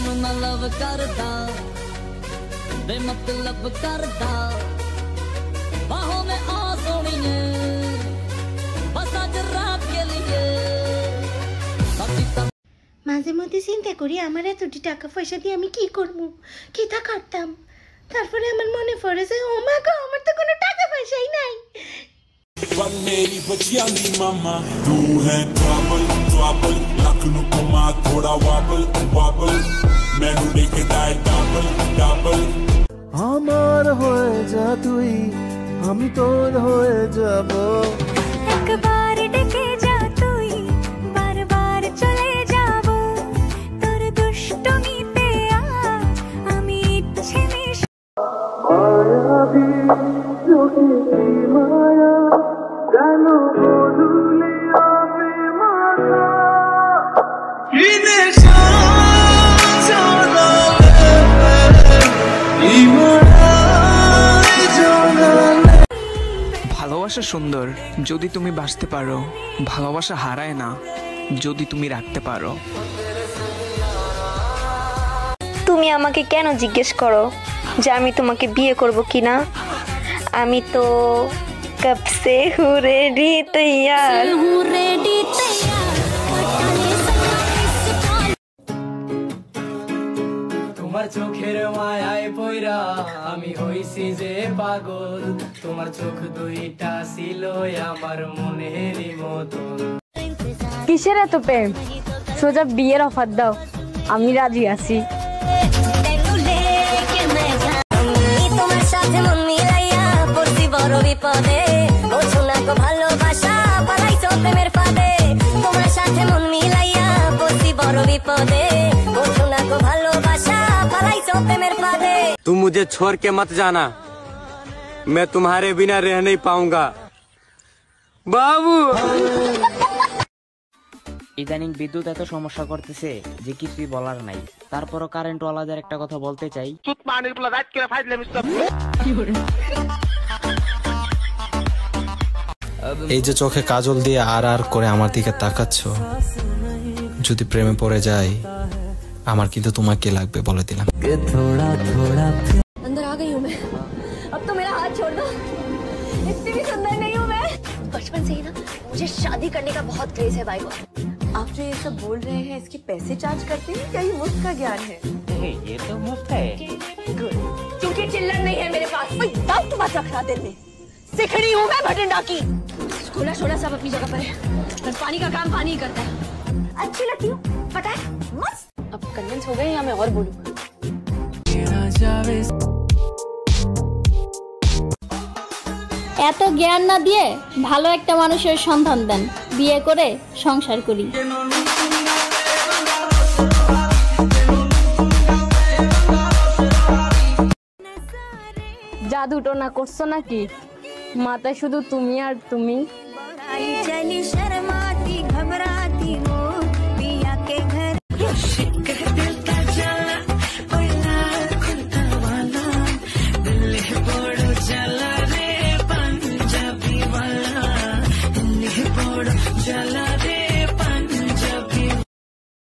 तेनू मैं लव करदा बेमतलब करदा बाहों में आ सोनिए बस आज रात के लिए মাঝে মধ্যে চিন্তা করি আমার এতটি টাকা পয়সা দিয়ে আমি কি করব, কি তা করতাম। তারপরে আমার মনে পড়ে যে ও মা গো, আমার তো কোনো টাকা পয়সাই নাই। मेरी बचिया नी मामा तू है ट्रबल ट्रबल लखनऊ को मां थोड़ा वाबल वाबल मैनू लेके जाए डबल डबल আমার হয়ে যা তুই, আমি তোর হয়ে যাব। একবার ডেকে যা তুই, বারবার চলে যাব তোর দুষ্টমিতে আজ আমি ইচ্ছে মিশ মায়াবী চোখে কি মায়া, কেন বদলে আপে মাথা কি নেশা জানালে এই মায়ায় জানালে। ভালোবাসা সুন্দর যদি তুমি বাঁচতে পারো, ভালোবাসা হারায় না যদি তুমি রাখতে পারো। তুমি আমাকে কেন জিজ্ঞেস করো যে আমি তোমাকে বিয়ে করব কিনা? আমি তো কব সে হু রেডি তৈয়ার। তোমার চোখের মায়ায় পয়রা আমি হইছি যে পাগল, তোমার চোখ দুইটা ছিল আমার মনেরই মতন। কিসের এত প্রেম? সোজা বিয়ের অফার দাও, আমি রাজি আছি। তোমার সাথে মন মিলাইয়া পড়ছি বড় বিপদে, বোঝো না গো ভালোবাসা পালাইছো প্রেমের ফাঁদে। তোমার সাথে মন মিলাইয়া পড়ছি বড় বিপদে, বোঝো না গো ভালোবাসা পালাইছো প্রেমের ফাঁদে। तुम मुझे छोड़ के मत जाना, मैं तुम्हारे बिना रह नहीं पाऊंगा बाबू। ইদানিং বিদ্যুৎ এত সমস্যা করতেছে যে কিছুই বলার নাই। তারপরও কারেন্ট ওয়ালাদের একটা কথা বলতে চাই। এই যে চোখে কাজল দিয়ে আর আর করে আমার দিকে তাকাচ্ছ, যদি প্রেমে পড়ে যাই আমার কিন্তু তোমাকে লাগবে বলে দিলাম। अंदर आ गई हूँ मैं, अब तो मेरा हाथ छोड़ दो। इतनी भी सुंदर नहीं हूँ मैं। बचपन से ही ना मुझे शादी करने का बहुत क्रेज है भाई को। आप जो ये सब बोल रहे हैं इसके पैसे चार्ज करते हैं क्या? ये मुफ्त का ज्ञान है? ये तो मुफ्त है। गुड, क्योंकि चिल्लर नहीं है मेरे पास। दांत मत रखना दिल में, सिखड़ी हूँ मैं भटिंडा की। खोला छोड़ा सब अपनी जगह पर है, बस पानी का काम पानी ही करता है। अच्छी लगती हूँ, पता है मस्त। अब कन्विंस हो गए या मैं और बोलूँ? এত জ্ঞান না দিয়ে ভালো একটা মানুষের সন্ধান দেন, বিয়ে করে সংসার করি। জাদু টোনা করছো নাকি? মাথায় শুধু তুমি আর তুমি।